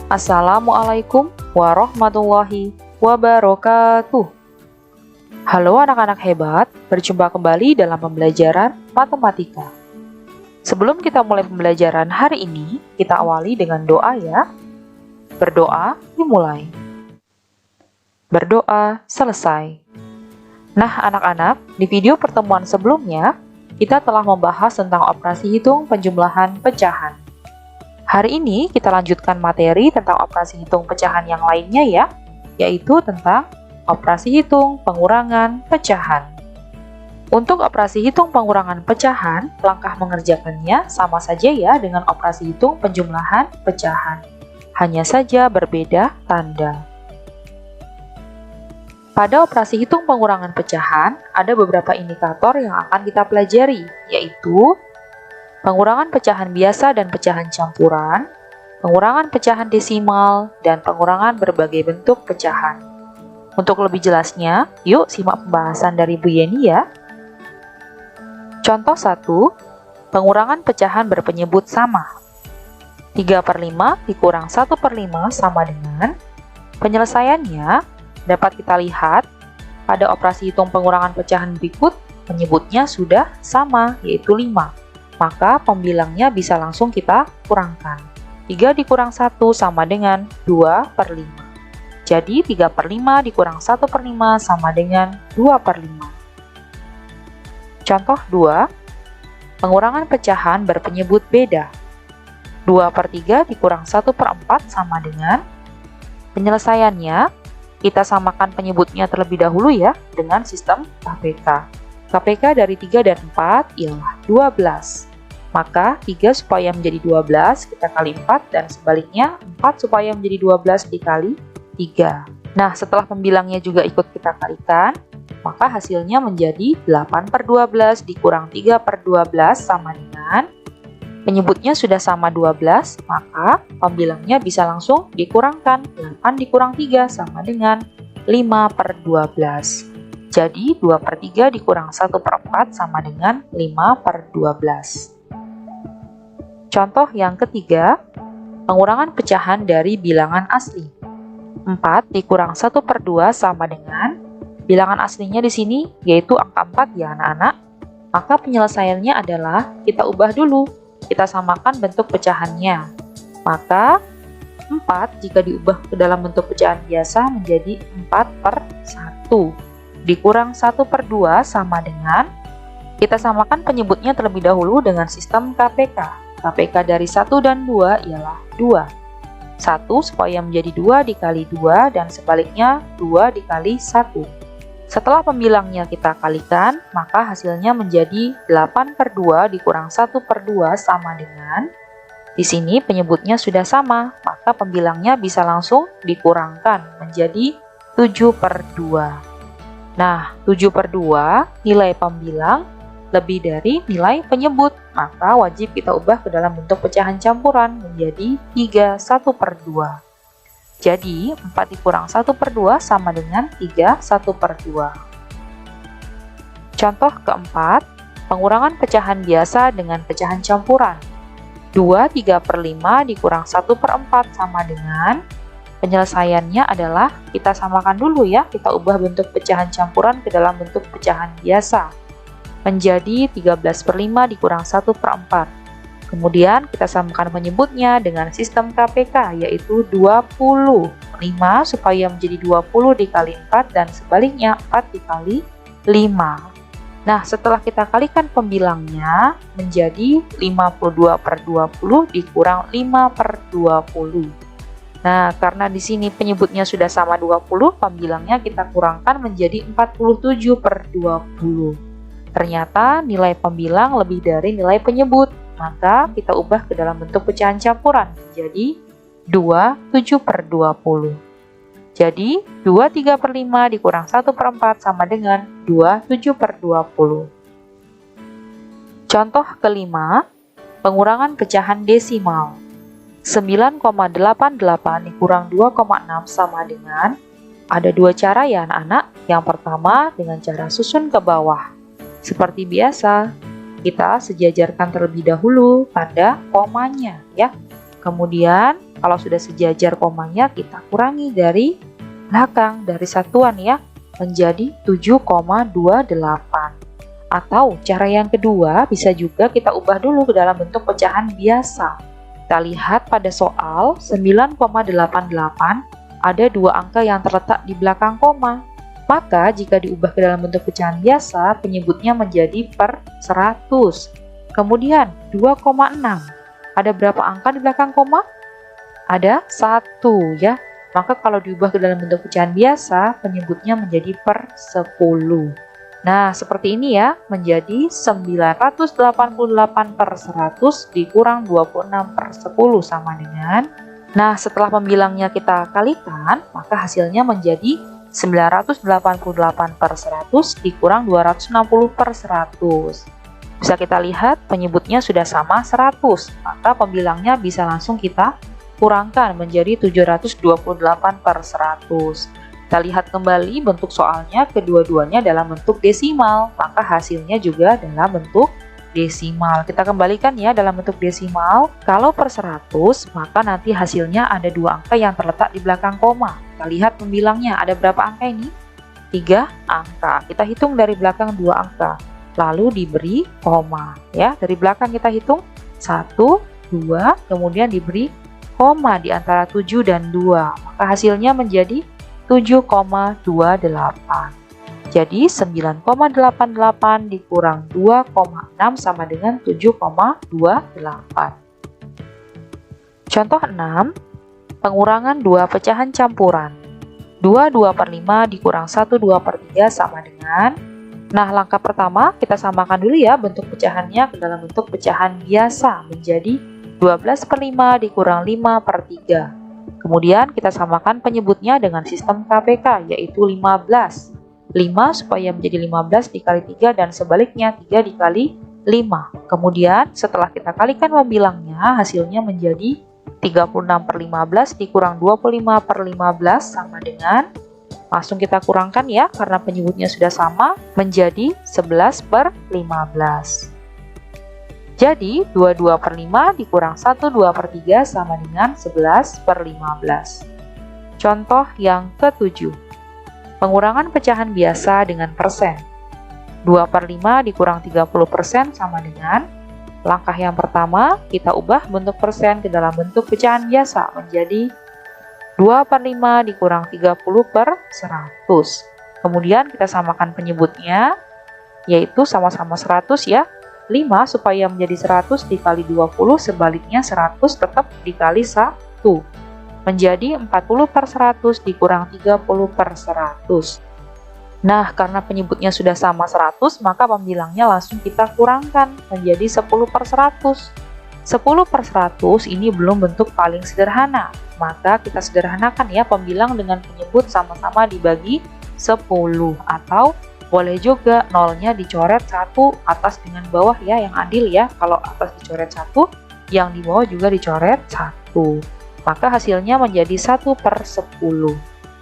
Assalamualaikum warahmatullahi wabarakatuh. Halo anak-anak hebat, berjumpa kembali dalam pembelajaran matematika. Sebelum kita mulai pembelajaran hari ini, kita awali dengan doa ya. Berdoa dimulai. Berdoa selesai. Nah anak-anak, di video pertemuan sebelumnya, kita telah membahas tentang operasi hitung penjumlahan pecahan. Hari ini kita lanjutkan materi tentang operasi hitung pecahan yang lainnya ya, yaitu tentang operasi hitung pengurangan pecahan. Untuk operasi hitung pengurangan pecahan, langkah mengerjakannya sama saja ya dengan operasi hitung penjumlahan pecahan. Hanya saja berbeda tanda. Pada operasi hitung pengurangan pecahan, ada beberapa indikator yang akan kita pelajari, yaitu pengurangan pecahan biasa dan pecahan campuran, pengurangan pecahan desimal, dan pengurangan berbagai bentuk pecahan. Untuk lebih jelasnya, yuk simak pembahasan dari Bu Yeni ya. Contoh 1, pengurangan pecahan berpenyebut sama. 3/5 dikurang 1/5 sama dengan, penyelesaiannya dapat kita lihat pada operasi hitung pengurangan pecahan berikut, penyebutnya sudah sama, yaitu 5. Maka pembilangnya bisa langsung kita kurangkan. 3 dikurang 1 sama dengan 2/5. Jadi 3/5 dikurang 1/5 sama dengan 2/5. Contoh 2, pengurangan pecahan berpenyebut beda. 2/3 dikurang 1/4 sama dengan, penyelesaiannya kita samakan penyebutnya terlebih dahulu ya dengan sistem KPK. KPK dari 3 dan 4 ialah 12. Maka 3 supaya menjadi 12 kita kali 4 dan sebaliknya 4 supaya menjadi 12 dikali 3. Nah setelah pembilangnya juga ikut kita kalikan, maka hasilnya menjadi 8/12 dikurang 3/12 sama dengan, penyebutnya sudah sama 12, maka pembilangnya bisa langsung dikurangkan. 8 dikurang 3 sama dengan 5/12. Jadi 2/3 dikurang 1/4 sama dengan 5/12. Contoh yang ketiga, pengurangan pecahan dari bilangan asli. 4 dikurang 1/2 sama dengan, bilangan aslinya di sini yaitu angka 4 ya anak-anak. Maka penyelesaiannya adalah kita ubah dulu, kita samakan bentuk pecahannya. Maka 4 jika diubah ke dalam bentuk pecahan biasa menjadi 4/1. Dikurang 1/2 sama dengan, kita samakan penyebutnya terlebih dahulu dengan sistem KPK. KPK dari 1 dan 2 ialah 2. 1 supaya menjadi 2 dikali 2 dan sebaliknya 2 dikali 1. Setelah pembilangnya kita kalikan, maka hasilnya menjadi 8/2 dikurang 1/2 sama dengan, di sini penyebutnya sudah sama, maka pembilangnya bisa langsung dikurangkan menjadi 7/2. Nah, 7/2 nilai pembilang lebih dari nilai penyebut, maka wajib kita ubah ke dalam bentuk pecahan campuran menjadi 3 1/2. Jadi, 4 dikurang 1/2 sama dengan 3 1/2. Contoh keempat, pengurangan pecahan biasa dengan pecahan campuran. 2 3/5 dikurang 1/4 sama dengan, penyelesaiannya adalah kita samakan dulu ya, kita ubah bentuk pecahan campuran ke dalam bentuk pecahan biasa menjadi 13/5 dikurang 1/4. Kemudian kita samakan penyebutnya dengan sistem KPK yaitu 20. 5 supaya menjadi 20 dikali 4 dan sebaliknya 4 dikali 5. Nah setelah kita kalikan pembilangnya menjadi 52/20 dikurang 5/20. Nah, karena di sini penyebutnya sudah sama 20, pembilangnya kita kurangkan menjadi 47/20. Ternyata nilai pembilang lebih dari nilai penyebut, maka kita ubah ke dalam bentuk pecahan campuran menjadi 2 7/20. Jadi 2 3/5 dikurang 1/4 sama dengan 2 7/20. Contoh kelima, pengurangan pecahan desimal. 9,88 dikurang 2,6 sama dengan, ada dua cara ya anak-anak. Yang pertama dengan cara susun ke bawah. Seperti biasa, kita sejajarkan terlebih dahulu tanda komanya ya. Kemudian Kalau sudah sejajar komanya, kita kurangi dari belakang, dari satuan ya, menjadi 7,28. Atau cara yang kedua, bisa juga kita ubah dulu ke dalam bentuk pecahan biasa. Kita lihat pada soal 9,88 ada dua angka yang terletak di belakang koma. Maka jika diubah ke dalam bentuk pecahan biasa, penyebutnya menjadi per 100. Kemudian 2,6. Ada berapa angka di belakang koma? Ada 1 ya. Maka kalau diubah ke dalam bentuk pecahan biasa, penyebutnya menjadi per 10. Nah, seperti ini ya, menjadi 988 per 100 dikurang 26 per 10 sama dengan. Nah, setelah pembilangnya kita kalikan, maka hasilnya menjadi 988 per 100 dikurang 260 per 100. Bisa kita lihat penyebutnya sudah sama 100, maka pembilangnya bisa langsung kita kurangkan menjadi 728 per 100. Kita lihat kembali bentuk soalnya, kedua-duanya dalam bentuk desimal, maka hasilnya juga dalam bentuk desimal. Kita kembalikan ya dalam bentuk desimal. Kalau per 100, maka nanti hasilnya ada dua angka yang terletak di belakang koma. Kita lihat pembilangnya, ada berapa angka ini? 3 angka. Kita hitung dari belakang 2 angka, lalu diberi koma. Ya, dari belakang kita hitung 1, 2, kemudian diberi koma di antara 7 dan 2. Maka hasilnya menjadi 7,28. Jadi 9,88 dikurang 2,6 sama dengan 7,28. Contoh 6, pengurangan dua pecahan campuran. 2/5 dikurang 1/3 sama dengan. Nah, langkah pertama kita samakan dulu ya bentuk pecahannya ke dalam bentuk pecahan biasa, menjadi 12/5 dikurang 5/3. Kemudian kita samakan penyebutnya dengan sistem KPK, yaitu 15. 5 supaya menjadi 15 dikali 3 dan sebaliknya 3 dikali 5. Kemudian setelah kita kalikan pembilangnya, hasilnya menjadi 36/15 dikurang 25/15 sama dengan, langsung kita kurangkan ya karena penyebutnya sudah sama, menjadi 11/15. Jadi 22/5 dikurang 1/2/3 sama dengan 11/15. Contoh yang ke-7, pengurangan pecahan biasa dengan persen. 2/5 dikurang 30% sama dengan. Langkah yang pertama, kita ubah bentuk persen ke dalam bentuk pecahan biasa menjadi 2/5 dikurang 30/100. Kemudian kita samakan penyebutnya, yaitu sama-sama 100 ya. 5 supaya menjadi 100 dikali 20, sebaliknya 100 tetap dikali 1. Menjadi 40/100 dikurang 30/100. Nah, karena penyebutnya sudah sama 100, maka pembilangnya langsung kita kurangkan menjadi 10/100. 10/100 ini belum bentuk paling sederhana, maka kita sederhanakan ya pembilang dengan penyebut sama-sama dibagi 10, atau boleh juga nolnya dicoret 1 atas dengan bawah ya, yang adil ya. Kalau atas dicoret 1, yang di bawah juga dicoret 1. Maka hasilnya menjadi 1/10.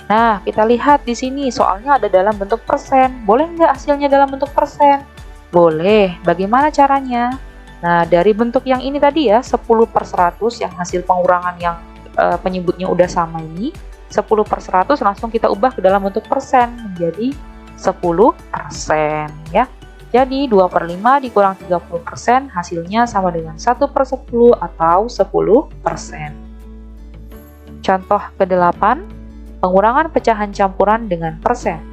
Nah, kita lihat di sini soalnya ada dalam bentuk persen. Boleh nggak hasilnya dalam bentuk persen? Boleh. Bagaimana caranya? Nah, dari bentuk yang ini tadi ya, 10/100 yang hasil pengurangan yang penyebutnya udah sama ini, 10/100 langsung kita ubah ke dalam bentuk persen menjadi 10% ya. Jadi 2/5 dikurang 30% hasilnya sama dengan 1/10 atau 10%. Contoh ke-8, pengurangan pecahan campuran dengan persen.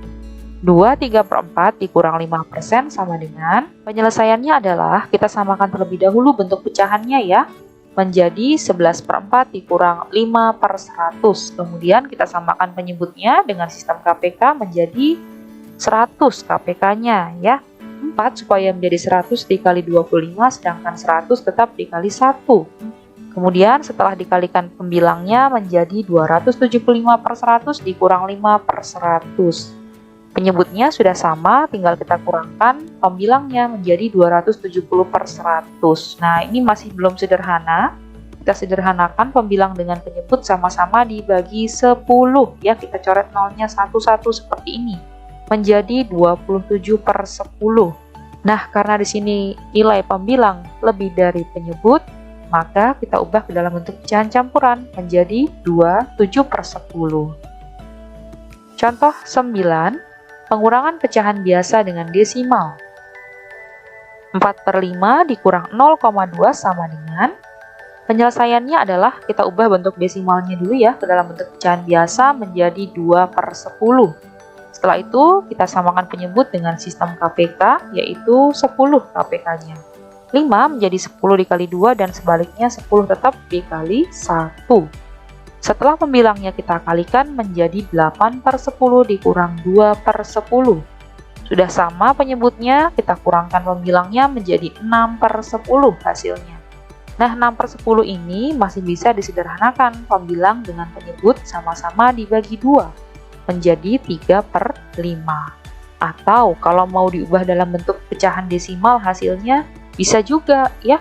2/3/4 dikurang 5% sama dengan, penyelesaiannya adalah kita samakan terlebih dahulu bentuk pecahannya ya, menjadi 11/4 dikurang 5/100. Kemudian kita samakan penyebutnya dengan sistem KPK menjadi 100 KPK-nya ya. 4 supaya menjadi 100 dikali 25, sedangkan 100 tetap dikali 1. Kemudian setelah dikalikan pembilangnya menjadi 275/100 dikurang 5/100. Penyebutnya sudah sama, tinggal kita kurangkan pembilangnya menjadi 270/100. Nah, ini masih belum sederhana. Kita sederhanakan pembilang dengan penyebut sama-sama dibagi 10 ya, kita coret nolnya satu-satu seperti ini. Menjadi 27/10. Nah, karena di sini nilai pembilang lebih dari penyebut, maka kita ubah ke dalam bentuk pecahan campuran menjadi 27/10. Contoh 9, pengurangan pecahan biasa dengan desimal. 4/5 dikurang 0,2 sama dengan, penyelesaiannya adalah kita ubah bentuk desimalnya dulu ya ke dalam bentuk pecahan biasa menjadi 2/10. Setelah itu kita samakan penyebut dengan sistem KPK yaitu 10 KPK-nya. 5 menjadi 10 dikali 2 dan sebaliknya 10 tetap dikali 1. Setelah pembilangnya kita kalikan menjadi 8/10 dikurang 2/10. Sudah sama penyebutnya, kita kurangkan pembilangnya menjadi 6/10 hasilnya. Nah, 6/10 ini masih bisa disederhanakan pembilang dengan penyebut sama-sama dibagi 2 menjadi 3/5. Atau kalau mau diubah dalam bentuk pecahan desimal hasilnya bisa juga ya.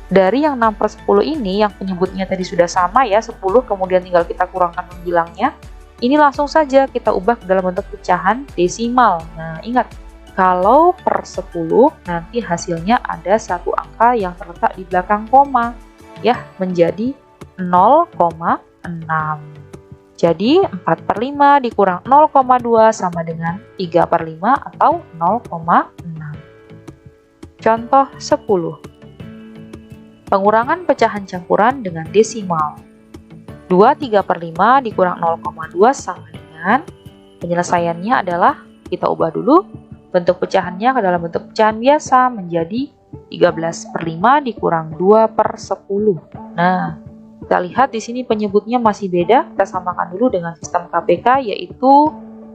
Dari yang 6/10 ini yang penyebutnya tadi sudah sama ya 10, kemudian tinggal kita kurangkan pembilangnya. Ini langsung saja kita ubah ke dalam bentuk pecahan desimal. Nah, ingat, kalau per 10 nanti hasilnya ada satu angka yang terletak di belakang koma ya, menjadi 0,6. Jadi 4/5 dikurang 0,2 sama dengan 3/5 atau 0,6. Contoh 10. Pengurangan pecahan campuran dengan desimal. 2/3/5 dikurang 0,2 sama dengan, penyelesaiannya adalah kita ubah dulu bentuk pecahannya ke dalam bentuk pecahan biasa menjadi 13/5 dikurang 2/10. Nah, kita lihat di sini penyebutnya masih beda. Kita samakan dulu dengan sistem KPK yaitu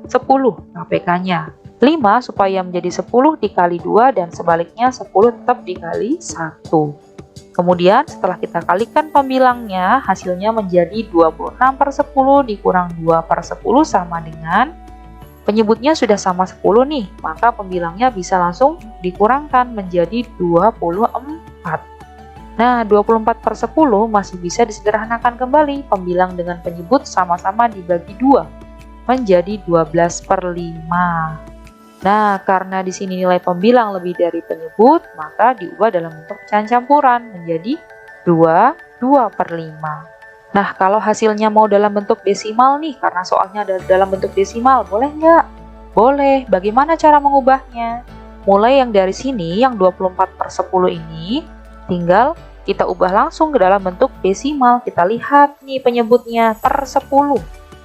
10 KPK-nya. 5 supaya menjadi 10 dikali 2 dan sebaliknya 10 tetap dikali 1. Kemudian setelah kita kalikan pembilangnya, hasilnya menjadi 26/10 dikurang 2/10 sama dengan, penyebutnya sudah sama 10 nih, maka pembilangnya bisa langsung dikurangkan menjadi 24. Nah, 24/10 masih bisa disederhanakan kembali, pembilang dengan penyebut sama-sama dibagi 2 menjadi 12/5. Nah, karena di sini nilai pembilang lebih dari penyebut, maka diubah dalam bentuk pecahan campuran menjadi 2/5. Nah, kalau hasilnya mau dalam bentuk desimal nih, karena soalnya ada dalam bentuk desimal, boleh nggak? Boleh. Bagaimana cara mengubahnya? Mulai yang dari sini, yang 24/10 ini, tinggal kita ubah langsung ke dalam bentuk desimal. Kita lihat nih penyebutnya per 10.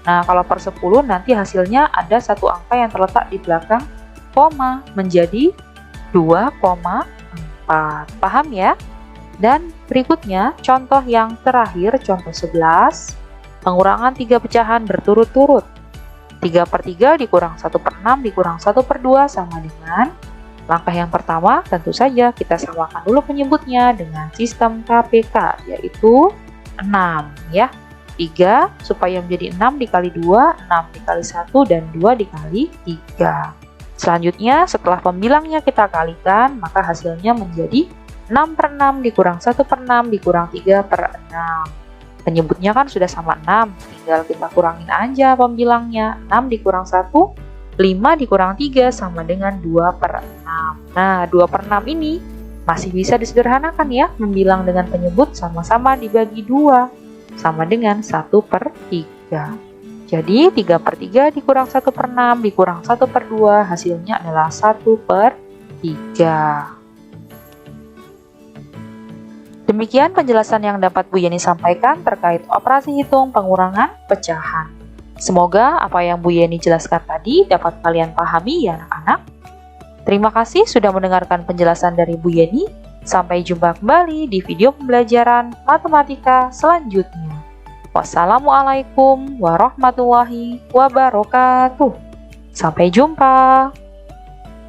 Nah, kalau per 10 nanti hasilnya ada satu angka yang terletak di belakang koma menjadi 2,4. Paham ya? Dan berikutnya contoh yang terakhir, contoh 11, pengurangan 3 pecahan berturut-turut. 3/3 dikurang 1/6 dikurang 1/2 sama dengan, langkah yang pertama tentu saja kita samakan dulu penyebutnya dengan sistem KPK yaitu 6 ya. 3 supaya menjadi 6 dikali 2, 6 dikali 1 dan 2 dikali 3. Selanjutnya, setelah pembilangnya kita kalikan, maka hasilnya menjadi 6/6 dikurang 1/6 dikurang 3/6. Penyebutnya kan sudah sama 6, tinggal kita kurangin aja pembilangnya. 6 dikurang 1, 5 dikurang 3 sama dengan 2/6. Nah, 2/6 ini masih bisa disederhanakan ya, membilang dengan penyebut sama-sama dibagi 2, sama dengan 1/3. Jadi 3/3 dikurang 1/6 dikurang 1/2 hasilnya adalah 1/3. Demikian penjelasan yang dapat Bu Yeni sampaikan terkait operasi hitung pengurangan pecahan. Semoga apa yang Bu Yeni jelaskan tadi dapat kalian pahami ya anak-anak. Terima kasih sudah mendengarkan penjelasan dari Bu Yeni. Sampai jumpa kembali di video pembelajaran matematika selanjutnya. Wassalamualaikum warahmatullahi wabarakatuh. Sampai jumpa.